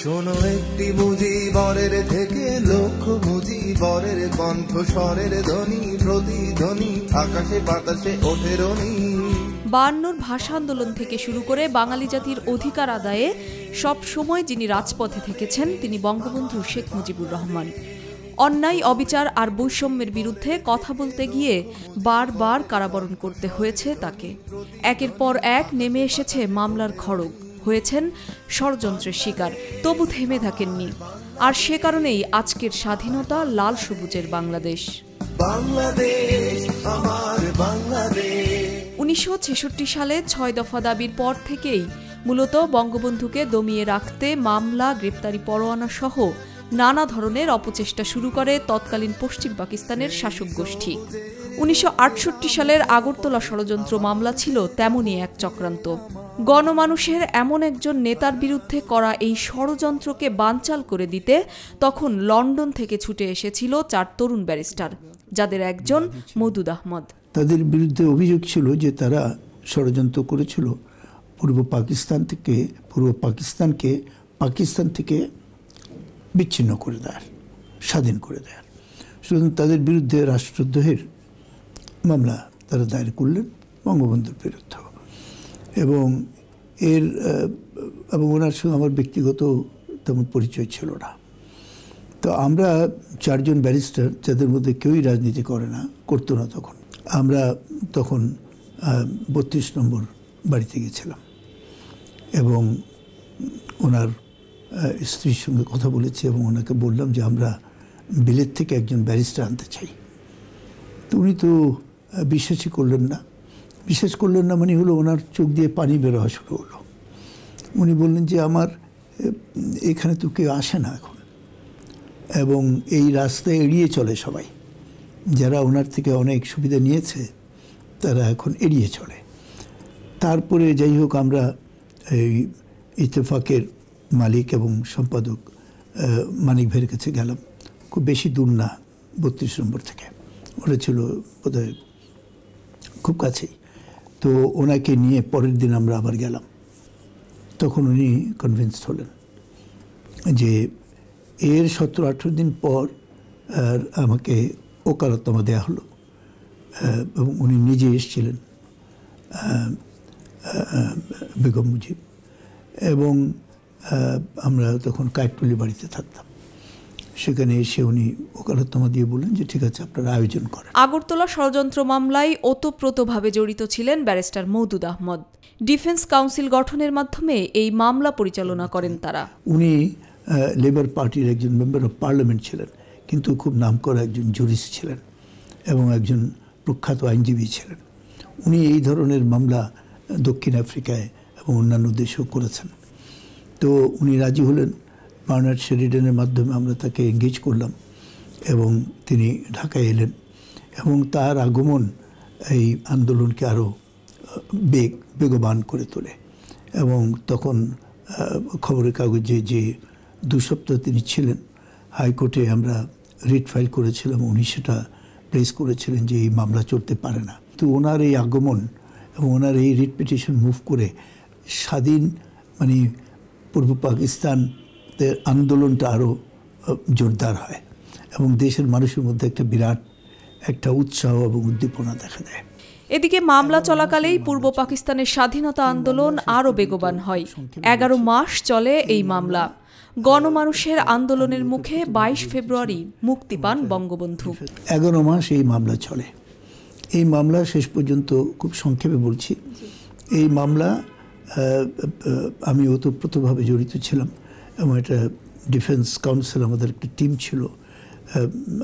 শোনো একটি মুজিবরের থেকে লক্ষ মুজিবরের কণ্ঠ স্বরের ধ্বনি প্রতিধ্বনি আকাশে বাতাসে ওঠে রনি। 52 ভাষা আন্দোলন থেকে শুরু করে বাঙালি জাতির অধিকার আদায়ে সব সময় যিনি রাজপথে থেকেছেন তিনি বঙ্গবন্ধু শেখ মুজিবুর রহমান। অন্যায়, অবিচার আর বৈষম্যের বিরুদ্ধে কথা বলতে গিয়ে বারবার কারাবরণ করতে হয়েছে তাকে। একের পর এক নেমে এসেছে মামলার খড়গ, হয়েছেন ষড়যন্ত্রের শিকার, তবু থেমে থাকেননি। আর সে কারণেই আজকের স্বাধীনতা লাল সবুজের বাংলাদেশ। 1966 সালে 6 দফা দাবির পর থেকেই মূলত বঙ্গবন্ধুকে দমিয়ে রাখতে মামলা, গ্রেপ্তারি পরোয়ানা সহ নানা ধরনের অপচেষ্টা শুরু করে তৎকালীন পশ্চিম পাকিস্তানের শাসক গোষ্ঠী। 1968 সালের আগরতলা ষড়যন্ত্র মামলা ছিল তেমনই এক চক্রান্ত। গণমানুষের এমন একজন নেতার বিরুদ্ধে করা এই ষড়যন্ত্রকে বানচাল করে দিতে তখন লন্ডন থেকে ছুটে এসেছিল 4 তরুণ ব্যারিস্টার, যাদের একজন মওদুদ আহমদ। তাদের বিরুদ্ধে অভিযোগ ছিল যে তারা ষড়যন্ত্র করেছিল পূর্ব পাকিস্তানকে পাকিস্তান থেকে বিচ্ছিন্ন করে দেয়, স্বাধীন করে দেয়। সুতরাং তাদের বিরুদ্ধে রাষ্ট্রদ্রোহের মামলা তারা দায়ের করলেন বঙ্গবন্ধুর বিরুদ্ধে। এবং ওনার সঙ্গে আমার ব্যক্তিগত তেমন পরিচয় ছিল না। তো আমরা 4 জন ব্যারিস্টার, যাদের মধ্যে কেউই রাজনীতি করতো না তখন, আমরা তখন 32 নম্বর বাড়িতে গেছিলাম এবং ওনার স্ত্রীর সঙ্গে কথা বলেছি এবং ওনাকে বললাম যে আমরা বিলেত থেকে একজন ব্যারিস্টার আনতে চাই। তো উনি তো বিশ্বাস করলেন না মানে হলো ওনার চোখ দিয়ে পানি বেরোয়া শুরু হলো। উনি বললেন যে আমার এখানে তো কেউ আসে না এখন, এবং এই রাস্তায় এড়িয়ে চলে সবাই, যারা ওনার থেকে অনেক সুবিধা নিয়েছে তারা এখন এড়িয়ে চলে। তারপরে যাই হোক আমরা এই ইত্তেফাকের মালিক এবং সম্পাদক মানিক ভাইয়ের কাছে গেলাম, খুব বেশি দূর না, 32 নম্বর থেকে, ওরা ছিল বোধহয় খুব কাছেই। তো ওনাকে নিয়ে পরের দিন আমরা আবার গেলাম। তখন উনি কনভিন্সড হলেন যে এর 17-18 দিন পর আমাকে ওকালতনামা দেওয়া হলো এবং উনি নিজে এসেছিলেন, বেগম মুজিব, এবং আমরা তখন কায়েতপল্লী বাড়িতে থাকতাম। সেখানে এসে উনি ওকালতনামা দিয়ে বললেন যে ঠিক আছে, আপনারা আয়োজন করেন। আগরতলা ষড়যন্ত্র মামলায় ওতপ্রোতভাবে জড়িত ছিলেন barrister Moudud Ahmed. Defence council গঠনের মাধ্যমে এই মামলা পরিচালনা করেন তারা। উনি লেবার পার্টির একজন মেম্বার অফ পার্লামেন্ট ছিলেন, কিন্তু খুব নামকরা একজন জুরিস্ট ছিলেন এবং একজন প্রখ্যাত আইনজীবী ছিলেন। উনি এই ধরনের মামলা দক্ষিণ আফ্রিকায় এবং অন্যান্য দেশেও করেছেন। তো উনি রাজি হলেন। বার্নার্ড শেরিডানের মাধ্যমে আমরা তাকে এঙ্গেজ করলাম এবং তিনি ঢাকায় এলেন এবং তার আগমন এই আন্দোলনকে আরও বেগবান করে তোলে। এবং তখন খবরের কাগজে যে 2 সপ্তাহ তিনি ছিলেন, হাইকোর্টে আমরা রিট ফাইল করেছিলাম, উনি সেটা প্লেস করেছিলেন যে এই মামলা চলতে পারে না। তো ওনার এই আগমন এবং ওনার এই রিট পিটিশন মুভ করে স্বাধীন মানে পূর্ব পাকিস্তানের আন্দোলনটা আরও জোরদার হয় এবং দেশের মানুষের মধ্যে একটা বিরাট একটা উৎসাহ এবং উদ্দীপনা দেখা দেয়। এদিকে মামলা চলাকালেই পূর্ব পাকিস্তানের স্বাধীনতা আন্দোলন আরও বেগবান হয়। 11 মাস চলে এই মামলা। গণমানুষের আন্দোলনের মুখে 22 ফেব্রুয়ারি মুক্তি পান বঙ্গবন্ধু। 11 মাস এই মামলা চলে। এই মামলা শেষ পর্যন্ত, খুব সংক্ষেপে বলছি, এই মামলা আমি ওতপ্রোতভাবে জড়িত ছিলাম এবং এটা ডিফেন্স কাউন্সিল, আমাদের একটা টিম ছিল,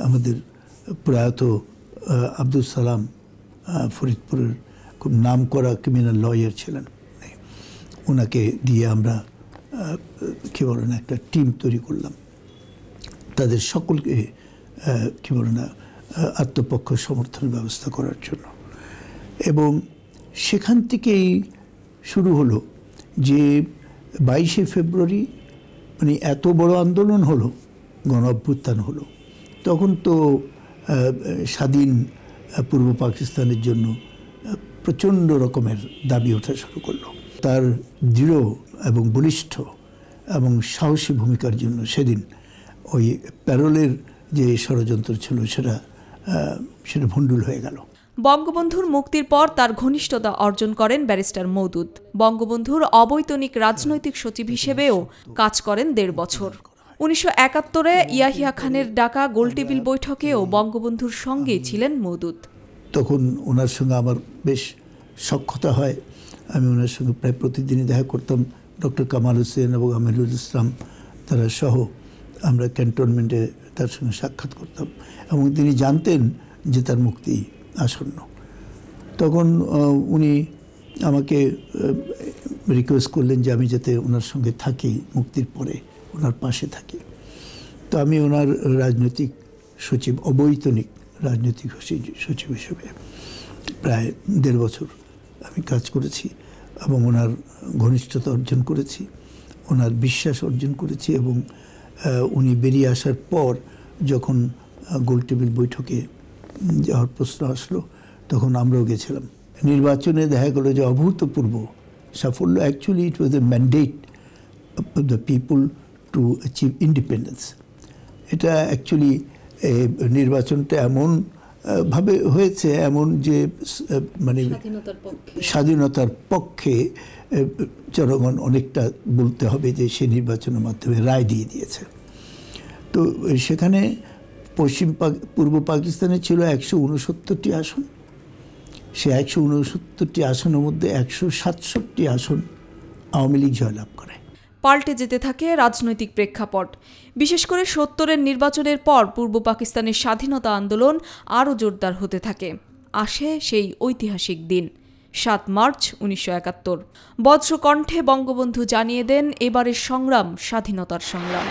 আমাদের প্রয়াত আব্দুল সালাম ফরিদপুরের খুব নামকরা ক্রিমিনাল লয়ার ছিলেন, ওনাকে দিয়ে আমরা কী বলেন একটা টিম তৈরি করলাম, তাদের সকলকে কী বলে না আত্মপক্ষ সমর্থনের ব্যবস্থা করার জন্য। এবং সেখান থেকেই শুরু হলো যে 22শে ফেব্রুয়ারি মানে এত বড় আন্দোলন হলো, গণ অভ্যুত্থান হলো। তখন তো স্বাধীন পূর্ব পাকিস্তানের জন্য প্রচণ্ড রকমের দাবি ওঠা শুরু করলো। তার দৃঢ় এবং বলিষ্ঠ এবং সাহসী ভূমিকার জন্য সেদিন ওই প্যারোলের যে ষড়যন্ত্র ছিল সেটা ভণ্ডুল হয়ে গেল। বঙ্গবন্ধুর মুক্তির পর তার ঘনিষ্ঠতা অর্জন করেন ব্যারিস্টার মওদুদ। বঙ্গবন্ধুর অবৈতনিক রাজনৈতিক সচিব হিসেবেও কাজ করেন ১.৫ বছর। ১৯৭১-এ ইয়াহিয়া খানের ডাকা গোলটেবিল বৈঠকেও বঙ্গবন্ধুর সঙ্গেই ছিলেন মওদুদ। তখন ওনার সঙ্গে আমার বেশ সখ্যতা হয়। আমি ওনার সঙ্গে প্রায় প্রতিদিনই দেখা করতাম। ডক্টর কামাল হোসেন এবং আমিরুল ইসলাম তারা সহ আমরা ক্যান্টনমেন্টে তার সঙ্গে সাক্ষাৎ করতাম এবং তিনি জানতেন যে তার মুক্তি আসন্ন। তখন উনি আমাকে রিকোয়েস্ট করলেন যে আমি যাতে ওনার সঙ্গে থাকি, মুক্তির পরে ওনার পাশে থাকি। তো আমি ওনার রাজনৈতিক সচিব, অবৈতনিক রাজনৈতিক সচিব হিসেবে প্রায় ১.৫ বছর আমি কাজ করেছি এবং ওনার ঘনিষ্ঠতা অর্জন করেছি, ওনার বিশ্বাস অর্জন করেছি। এবং উনি বেরিয়ে আসার পর যখন গোলটেবিল বৈঠকে যাওয়ার প্রশ্ন আসলো তখন আমরাও গেছিলাম। নির্বাচনে দেখা গেল যে অভূতপূর্ব সাফল্য। Actually it was A mandate of the people to achieve independence. এটা অ্যাকচুয়ালি নির্বাচনটা এমন ভাবে হয়েছে, এমন যে মানে স্বাধীনতার পক্ষে জনগণ অনেকটা বলতে হবে যে সে নির্বাচনের মাধ্যমে রায় দিয়ে দিয়েছে। তো সেখানে পূর্ব পাকিস্তানে ছিল ১৬৯টি আসন। সে ১৬৯টি আসনের মধ্যে ১৬৭টি আসন আওয়ামী লীগ জয়লাভ করে। পাল্টে যেতে থাকে রাজনৈতিক প্রেক্ষাপট। বিশেষ করে ৭০-এর নির্বাচনের পর পূর্ব পাকিস্তানের স্বাধীনতা আন্দোলন আরও জোরদার হতে থাকে। আসে সেই ঐতিহাসিক দিন ৭ মার্চ ১৯৭১। বজ্রকণ্ঠে বঙ্গবন্ধু জানিয়ে দেন, এবারের সংগ্রাম স্বাধীনতার সংগ্রাম।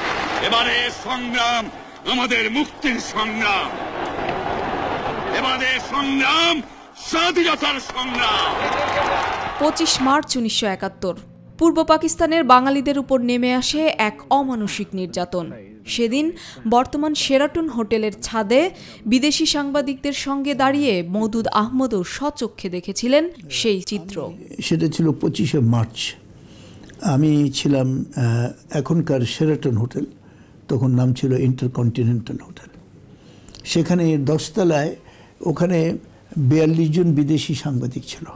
এবারের সংগ্রাম আমাদের মুক্তির সংগ্রাম, এবারের সংগ্রাম স্বাধীনতার সংগ্রাম। ২৫ মার্চ ১৯৭১ পূর্ব পাকিস্তানের বাঙালিদের উপর নেমে আসে এক অমানসিক নির্যাতন। সেদিন বর্তমান শেরাটন হোটেলের ছাদে বিদেশি সাংবাদিকদের সঙ্গে দাঁড়িয়ে মওদুদ আহমদও স্বচক্ষে দেখেছিলেন সেই চিত্র। সেটা ছিল ২৫শে মার্চ। আমি ছিলাম এখনকার শেরাটন হোটেল, তখন নাম ছিল ইন্টারকন্টিনেন্টাল হোটেল। সেখানে ১০ তলায় ওখানে ৪২ জন বিদেশি সাংবাদিক ছিল।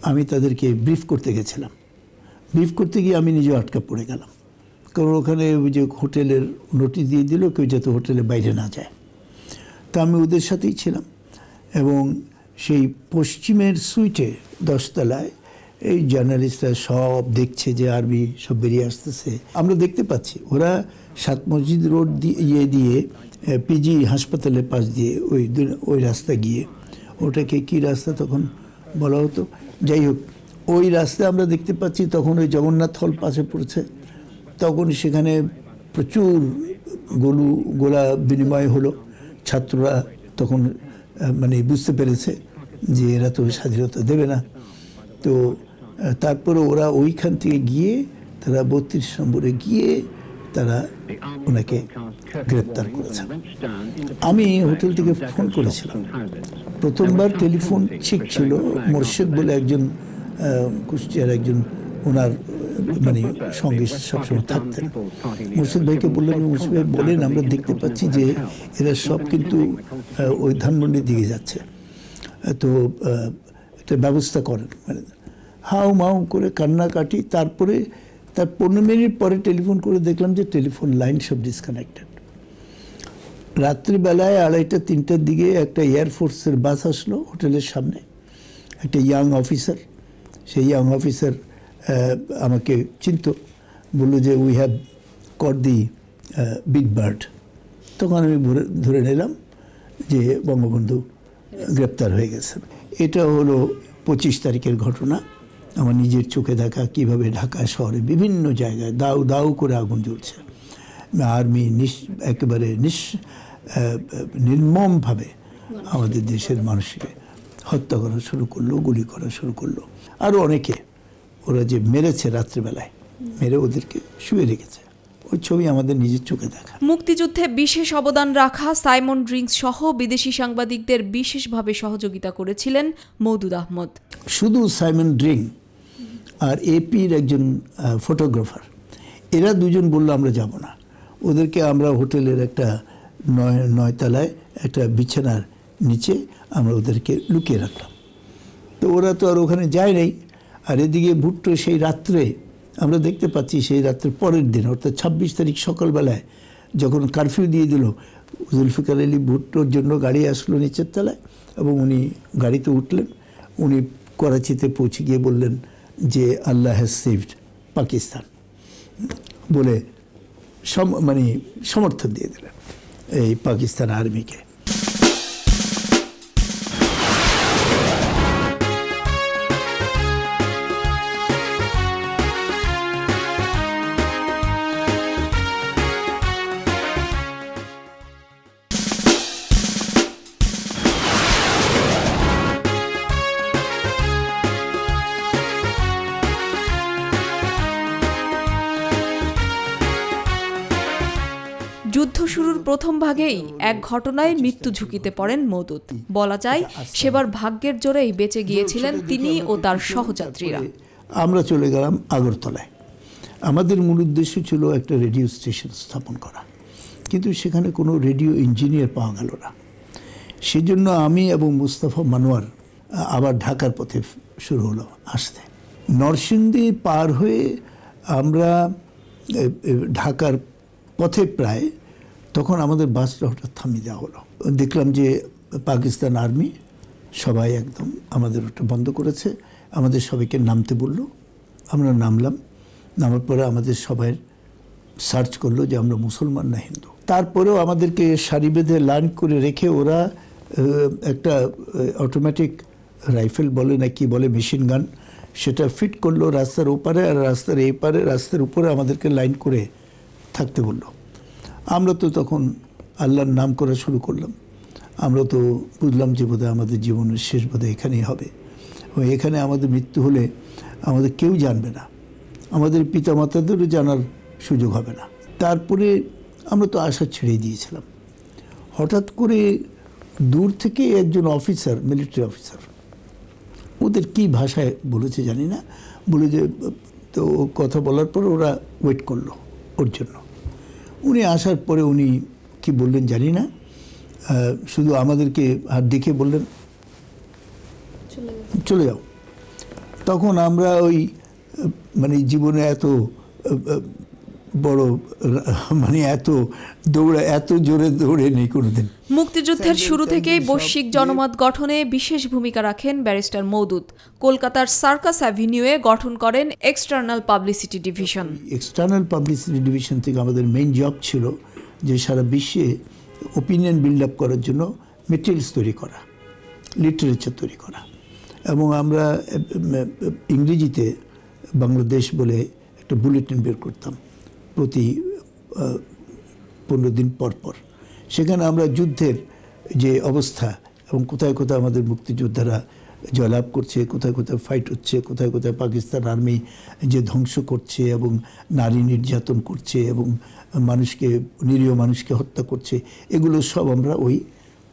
আমি তাদেরকে ব্রিফ করতে গেছিলাম। ব্রিফ করতে গিয়ে আমি নিজেও আটকা পড়ে গেলাম, কারণ ওখানে ওই যে হোটেলের নোটিশ দিয়ে দিল কেউ যাতে হোটেলের বাইরে না যায়। তা আমি ওদের সাথেই ছিলাম এবং সেই পশ্চিমের সুইটে ১০ তলায় এই জার্নালিস্টরা সব দেখছে যে আর্মি সব বেরিয়ে আসতেছে। আমরা দেখতে পাচ্ছি ওরা ৭ মসজিদ রোড দিয়ে পিজি হাসপাতালের পাশ দিয়ে ওই রাস্তা গিয়ে, ওটাকে কি রাস্তা তখন বলা হতো, যাই হোক ওই রাস্তা আমরা দেখতে পাচ্ছি। তখন ওই জগন্নাথ হল পাশে পড়ছে। তখন সেখানে প্রচুর গোলা বিনিময় হলো। ছাত্ররা তখন মানে বুঝতে পেরেছে যে এরা তো স্বাধীনতা দেবে না। তো তারপরে ওরা ওইখান থেকে গিয়ে তারা ৩২ নম্বরে গিয়ে তারা ওনাকে গ্রেপ্তার করেছে। আমি হোটেল থেকে ফোন করেছিলাম। প্রথমবার টেলিফোন ঠিক ছিল। মোর্শেদ বলে একজন কুষ্টিয়ার একজন ওনার মানে সঙ্গে সবসময় থাকতেন। মোর্শেদ ভাইকে বললেন, মোর্শেদ ভাই বলেন আমরা দেখতে পাচ্ছি যে এরা সব কিন্তু ওই ধানমন্ডির দিকে যাচ্ছে, তো একটা ব্যবস্থা করেন। মানে হাউ মাউ করে কান্নাকাটি। তারপরে তার ১৫ মিনিট পরে টেলিফোন করে দেখলাম যে টেলিফোন লাইন সব ডিসকানেক্টেড। রাত্রিবেলায় ২:৩০-৩টার দিকে একটা এয়ারফোর্সের বাস আসলো হোটেলের সামনে। একটা ইয়াং অফিসার, সেই ইয়াং অফিসার আমাকে চিনত, বললো যে we have caught the big bird. তখন আমি ধরে নিলাম যে বঙ্গবন্ধু গ্রেপ্তার হয়ে গেছেন। এটা হলো ২৫ তারিখের ঘটনা। আমার নিজের চোখে দেখা কীভাবে ঢাকা শহরে বিভিন্ন জায়গায় দাউ দাউ করে আগুন জ্বলছে। আর্মি একেবারে নির্মমভাবে আমাদের দেশের মানুষকে হত্যা করা শুরু করলো, গুলি করা শুরু করলো। আরও অনেকে ওরা যে মেরেছে রাত্রিবেলায়, মেরে ওদেরকে শুয়ে রেখেছে। ওই ছবি আমাদের নিজের চোখে দেখা। মুক্তিযুদ্ধে বিশেষ অবদান রাখা সাইমন ড্রিংকস সহ বিদেশি সাংবাদিকদের বিশেষভাবে সহযোগিতা করেছিলেন মওদুদ আহমদ। শুধু সাইমন ড্রিং আর এপির একজন ফটোগ্রাফার, এরা দুজন বললো আমরা যাব না। ওদেরকে আমরা হোটেলের একটা 9 তলায় একটা বিছানার নিচে আমরা ওদেরকে লুকিয়ে রাখলাম। তো ওরা তো আর ওখানে যায় নাই। আর এদিকে ভুট্টো সেই রাত্রে আমরা দেখতে পাচ্ছি, সেই রাত্রের পরের দিন অর্থাৎ 26 তারিখ সকালবেলায় যখন কারফিউ দিয়ে দিল, জুলফিকার আলী ভুট্টোর জন্য গাড়ি আসলো নিচের তলায় এবং উনি গাড়িতে উঠলেন। উনি করাচিতে পৌঁছে গিয়ে বললেন যে আল্লাহ হ্যাজ সেভড পাকিস্তান বলে মানে সমর্থন দিয়ে দিলেন এই পাকিস্তান আর্মিকে। যুদ্ধ শুরুর প্রথম ভাগেই এক ঘটনায় মৃত্যু ঝুঁকিতে পড়েন মওদুদ। বলা যায় সেবার ভাগ্যের জোরেই বেঁচে গিয়েছিলেন তিনি ও তার সহযাত্রীরা। আমরা চলে গেলাম আগরতলায়। আমাদের মূল উদ্দেশ্য ছিল একটা রেডিও স্টেশন স্থাপন করা, কিন্তু সেখানে কোনো রেডিও ইঞ্জিনিয়ার পাওয়া গেল না। সেজন্য আমি এবং মুস্তাফা মানোয়ার আবার ঢাকার পথে শুরু হলো আসতে। নরসিংদী পার হয়ে আমরা ঢাকার পথে প্রায়, তখন আমাদের বাসটা হঠাৎ থামিয়ে দেওয়া হলো। দেখলাম যে পাকিস্তান আর্মি সবাই একদম আমাদের ওটা বন্ধ করেছে। আমাদের সবাইকে নামতে বললো। আমরা নামলাম। নামার পরে আমাদের সবাই সার্চ করলো যে আমরা মুসলমান না হিন্দু। তারপরেও আমাদেরকে সারি বেঁধে লাইন করে রেখে ওরা একটা অটোমেটিক রাইফেল বলে না কি বলে, মেশিন গান, সেটা ফিট করলো রাস্তার ওপারে, আর রাস্তার এই পারে রাস্তার উপরে আমাদেরকে লাইন করে থাকতে বললো। আমরা তো তখন আল্লাহর নাম করা শুরু করলাম। আমরা তো বুঝলাম যে বোধহয় আমাদের জীবনের শেষ বোধহয় এখানেই হবে, এখানে আমাদের মৃত্যু হলে আমাদের কেউ জানবে না, আমাদের পিতামাতাদেরও জানার সুযোগ হবে না। তারপরে আমরা তো আশা ছেড়ে দিয়েছিলাম। হঠাৎ করে দূর থেকে একজন অফিসার, মিলিটারি অফিসার, ওদের কি ভাষায় বলেছে জানি না, বলে যে, তো কথা বলার পর ওরা ওয়েট করলো ওর জন্য। উনি আসার পরে উনি কি বললেন জানি না, শুধু আমাদেরকে হাত দেখে বললেন চলে যাও। তখন আমরা ওই মানে জীবনে এত বড় মানে এত জোরে দৌড়ে নেই কোনোদিন। মুক্তিযুদ্ধের শুরু থেকেই বৈশ্বিক জনমত গঠনে বিশেষ ভূমিকা রাখেন ব্যারিস্টার মওদুদ। কলকাতার সার্কাস অ্যাভিনিউয়ে গঠন করেন external publicity division. External publicity division থেকে আমাদের মেইন জব ছিল যে সারা বিশ্বে ওপিনিয়ন বিল্ড আপ করার জন্য মেটেরিয়ালস তৈরি করা, লিটারেচার তৈরি করা। এবং আমরা ইংরেজিতে বাংলাদেশ বলে একটা বুলেটিন বের করতাম প্রতি 15 দিন পর পর। সেখানে আমরা যুদ্ধের যে অবস্থা এবং কোথায় কোথায় আমাদের মুক্তিযোদ্ধারা জয়লাভ করছে, কোথায় কোথায় ফাইট হচ্ছে, কোথায় কোথায় পাকিস্তান আর্মি যে ধ্বংস করছে এবং নারী নির্যাতন করছে এবং মানুষকে, নিরীহ মানুষকে হত্যা করছে, এগুলো সব আমরা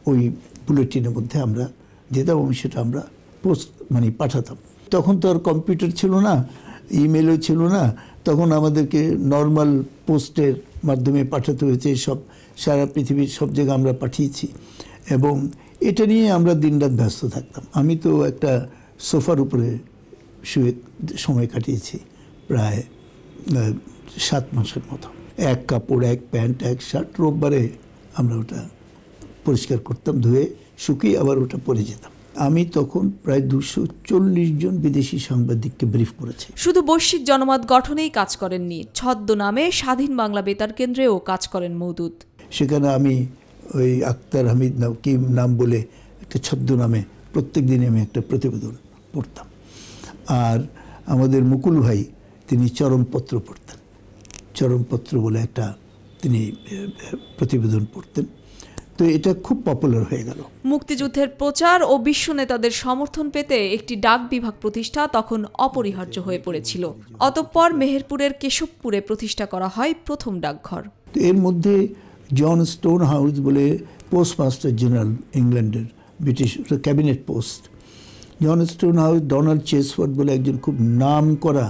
ওই বুলেটিনের মধ্যে আমরা দিতাম এবং সেটা আমরা পোস্ট মানে পাঠাতাম। তখন তো আর কম্পিউটার ছিল না, ইমেলও ছিল না, তখন আমাদেরকে নর্মাল পোস্টের মাধ্যমে পাঠাতে হয়েছে। সব সারা পৃথিবীর সব জায়গায় আমরা পাঠিয়েছি এবং এটা নিয়ে আমরা দিনরাত ব্যস্ত থাকতাম। আমি তো একটা সোফার উপরে শুয়ে সময় কাটিয়েছি প্রায় 7 মাসের মতো। এক কাপড়, এক প্যান্ট, এক শার্ট, রোববারে আমরা ওটা পরিষ্কার করতাম, ধুয়ে শুকিয়ে আবার ওটা পরে যেতাম। আমি তখন প্রায় 240 জন বিদেশি সাংবাদিককে ব্রিফ করেছি। শুধু বৈশ্বিক জনমত গঠনেই কাজ করেননি, ছদ্মনামে স্বাধীন বাংলা বেতার কেন্দ্রেও কাজ করেন মওদুদ। সেখানে আমি ওই আক্তার হামিদ নাকিম নাম বলে একটা ছদ্মনামে প্রত্যেক দিনে আমি একটা প্রতিবেদন পড়তাম। আর আমাদের মুকুল ভাই, তিনি চরমপত্র পড়তেন, চরমপত্র বলে একটা তিনি প্রতিবেদন পড়তেন। তো এটা খুব পপুলার হয়ে গেল। মুক্তিযুদ্ধের প্রচার ও বিশ্ব নেতাদের সমর্থন পেতে একটি ডাক বিভাগ প্রতিষ্ঠা তখন অপরিহার্য হয়ে পড়েছিল। অতঃপর মেহেরপুরের কেশবপুরে প্রতিষ্ঠা করা হয় প্রথম ডাকঘর। এর মধ্যে জন স্টোন হাউস বলে পোস্টমাস্টার জেনারেল, ইংল্যান্ডের ব্রিটিশ ক্যাবিনেট পোস্ট, জন স্টোন হাউস, ডোনাল্ড চেসফোর্ড বলে একজন খুব নাম করা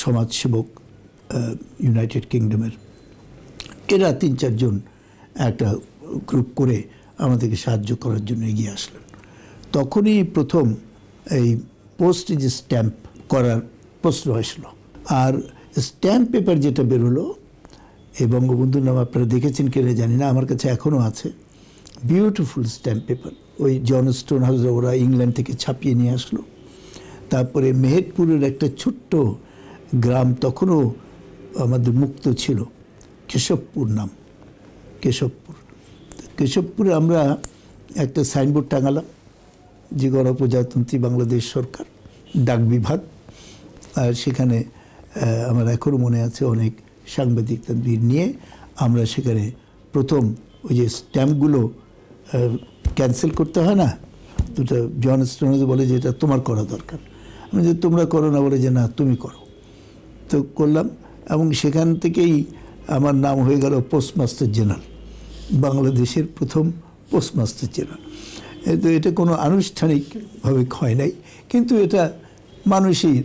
সমাজসেবক ইউনাইটেড কিংডমের, এরা 3-4 জন একটা গ্রুপ করে আমাদেরকে সাহায্য করার জন্য এগিয়ে আসলেন। তখনই প্রথম এই পোস্টেজ স্ট্যাম্প করার প্রশ্ন আসলো। আর স্ট্যাম্প পেপার যেটা বেরোলো, এই বঙ্গবন্ধুর নাম আপনারা দেখেছেন কিনা জানি না, আমার কাছে এখনও আছে, বিউটিফুল স্ট্যাম্প পেপার। ওই জন স্টোন হাউস ওরা ইংল্যান্ড থেকে ছাপিয়ে নিয়ে আসলো। তারপরে মেহেরপুরের একটা ছোট্ট গ্রাম, তখনও আমাদের মুক্ত ছিল, কেশবপুর নাম, কেশবপুরে আমরা একটা সাইনবোর্ড টাঙালাম যে গণপ্রজাতন্ত্রী বাংলাদেশ সরকার ডাক বিভাগ। আর সেখানে আমার এখনও মনে আছে অনেক সাংবাদিকদের নিয়ে আমরা সেখানে প্রথম ওই যে স্ট্যাম্পগুলো ক্যান্সেল করতে হয় না, তো জন স্টোন বলে যে এটা তোমার করা দরকার। আমি যে তোমরা করো না, বলে যে না তুমি করো। তো করলাম, এবং সেখান থেকেই আমার নাম হয়ে গেল পোস্টমাস্টার জেনারেল, বাংলাদেশের প্রথম পোস্টমাস্টার জেনারেল। তো এটা কোনো আনুষ্ঠানিকভাবে হয় নাই, কিন্তু এটা মানুষই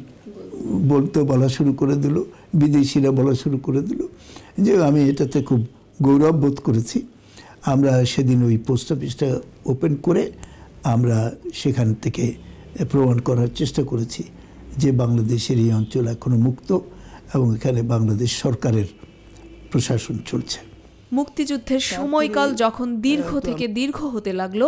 বলা শুরু করে দিল, বিদেশিরা বলা শুরু করে দিল, যে আমি এটাতে খুব গৌরব বোধ করেছি। আমরা সেদিন ওই পোস্ট অফিসটা ওপেন করে আমরা সেখান থেকে প্রমাণ করার চেষ্টা করেছি যে বাংলাদেশের এই অঞ্চল এখনও মুক্ত এবং এখানে বাংলাদেশ সরকারের প্রশাসন চলছে। মুক্তিযুদ্ধের সময়কাল যখন দীর্ঘ থেকে দীর্ঘ হতে লাগলো,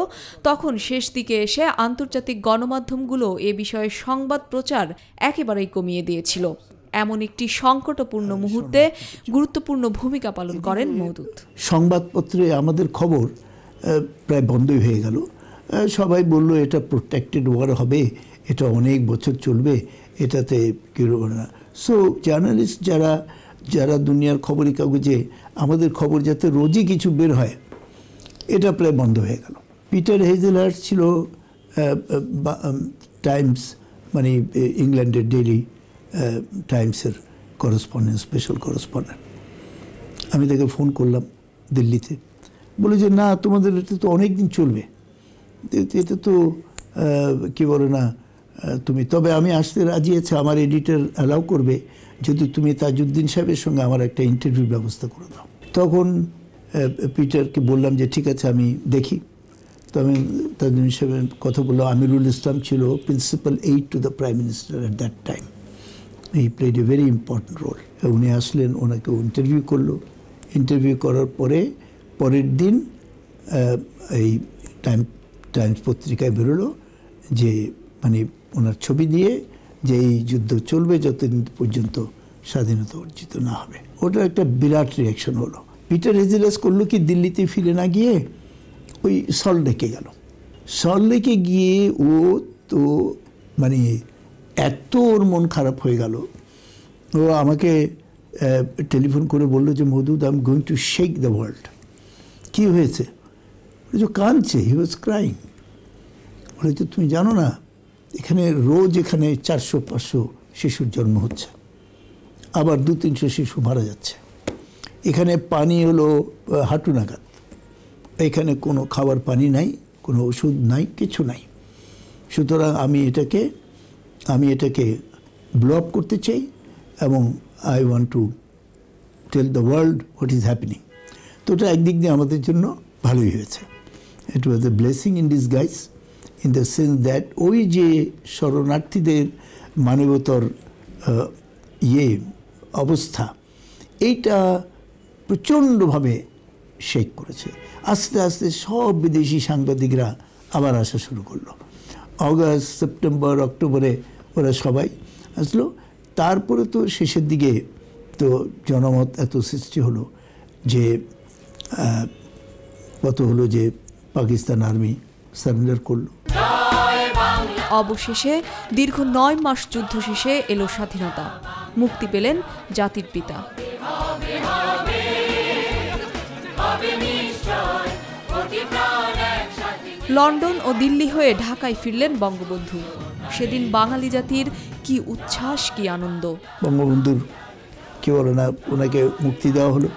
তখন শেষ দিকে এসে আন্তর্জাতিক গণমাধ্যমগুলো এ বিষয়ে সংবাদ প্রচার একেবারেই কমিয়ে দিয়েছিল। এমন একটি সংকটপূর্ণ মুহূর্তে গুরুত্বপূর্ণ ভূমিকা পালন করেন মওদুদ। সংবাদপত্রে আমাদের খবর প্রায় বন্ধই হয়ে গেল। সবাই বলল এটা প্রোটেক্টেড ওয়ার হবে, এটা অনেক বছর চলবে, এটাতে কী হবে না। সো জার্নালিস্ট যারা দুনিয়ার খবরের কাগজে আমাদের খবর যাতে রোজই কিছু বের হয়, এটা প্রায় বন্ধ হয়ে গেল। পিটার হেজেলহার্ট ছিল টাইমস, মানে ইংল্যান্ডের ডেইলি টাইমসের করেসপন্ডেন্ট, স্পেশাল করেসপন্ডেন্ট। আমি তাকে ফোন করলাম দিল্লিতে, বলে যে না তোমাদের এটা তো অনেক দিন চলবে, এটা তো কী বলে না তুমি, তবে আমি আসতে রাজি আছি, আমার এডিটর অ্যালাউ করবে যদি তুমি তাজউদ্দিন সাহেবের সঙ্গে আমার একটা ইন্টারভিউর ব্যবস্থা করে দাও। তখন পিটারকে বললাম যে ঠিক আছে আমি দেখি। তো আমি তাজউদ্দিন সাহেবের কথা বললাম। আমিরুল ইসলাম ছিল principal aide to the prime minister at that time. He played a very important role. উনি আসলেন, ওনাকে ইন্টারভিউ করলো। ইন্টারভিউ করার পরের দিন এই টাইমস পত্রিকায় বেরোলো যে মানে ওনার ছবি দিয়ে যে এই যুদ্ধ চলবে যতদিন পর্যন্ত স্বাধীনতা অর্জিত না হবে। ওটা একটা বিরাট রিয়াকশন হলো। পিটার হেজেলহার্ট করলো কি, দিল্লিতে ফিরে না গিয়ে ওই সল্টলেকে গেল। সল্টলেকে গিয়ে ও তো মানে এত ওর মন খারাপ হয়ে গেল, ও আমাকে টেলিফোন করে বললো যে Moudud, I am going to shake the world. কী হয়েছে? বলে যে কাঁদছে, হি ওয়াজ ক্রাইং। বলে যে তুমি জানো না এখানে রোজ এখানে 400-500 শিশুর জন্ম হচ্ছে, আবার 200-300 শিশু মারা যাচ্ছে। এখানে পানি হলো হাঁটু নাগাদ, এখানে কোনো খাবার পানি নাই, কোনো ওষুধ নাই, কিছু নাই। সুতরাং আমি এটাকে ব্লো আপ করতে চাই এবং I want to tell the world what is happening. তো ওটা একদিক দিয়ে আমাদের জন্য ভালোই হয়েছে। It was a blessing in disguise, in the sense that ওই যে শরণার্থীদের মানবতার অবস্থা, এইটা প্রচণ্ডভাবে শেক করেছে। আস্তে আস্তে সব বিদেশি সাংবাদিকরা আবার আসা শুরু করলো। অগাস্ট, সেপ্টেম্বর, অক্টোবরে ওরা সবাই আসলো। তারপরে তো শেষের দিকে তো জনমত এত সৃষ্টি হলো যে কত হলো যে পাকিস্তান আর্মি সারেন্ডার করলো। অবশেষে দীর্ঘ 9 মাস যুদ্ধ শেষে এলো স্বাধীনতা, মুক্তি পেলেন জাতির পিতা। লন্ডন ও দিল্লি হয়ে ঢাকায় ফিরলেন বঙ্গবন্ধু। সেদিন বাঙালি জাতির কি উচ্ছ্বাস, কি আনন্দ। বঙ্গবন্ধুর কি বলে না, ওনাকে মুক্তি দেওয়া হলো।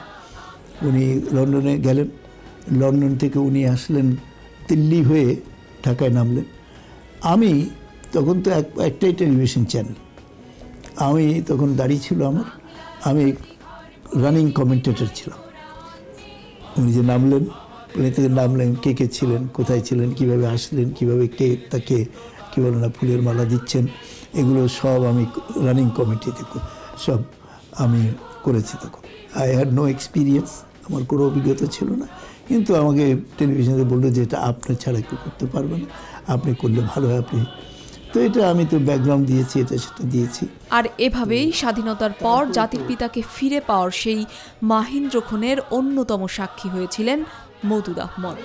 উনি লন্ডনে গেলেন, লন্ডন থেকে উনি আসলেন দিল্লি হয়ে ঢাকায় নামলেন। আমি তখন তো একটাই টেলিভিশন চ্যানেল, আমি তখন দাঁড়িয়ে ছিল আমার, আমি রানিং কমেন্টেটর ছিলাম। উনি যে নামলেন, প্লেন থেকে নামলেন, কে কে ছিলেন, কোথায় ছিলেন, কিভাবে আসলেন, কিভাবে কে তাকে কী বলে না ফুলের মালা দিচ্ছেন, এগুলো সব আমি রানিং কমিটিতে সব আমি করেছি। তখন আই হ্যাড নো এক্সপিরিয়েন্স, আমার কোনো অভিজ্ঞতা ছিল না, কিন্তু আমাকে টেলিভিশনে বললো যে এটা আপনার ছাড়া কেউ করতে পারবে না, আপনি করলে ভালো হয়। আপনি তো এটা আমি তো ব্যাকগ্রাউন্ড দিয়েছি, এটা সেটা দিয়েছি। আর এভাবেই স্বাধীনতার পর জাতির পিতাকে ফিরে পাওয়ার সেই মাহেন্দ্রক্ষণের অন্যতম সাক্ষী হয়েছিলেন মওদুদ আহমদ।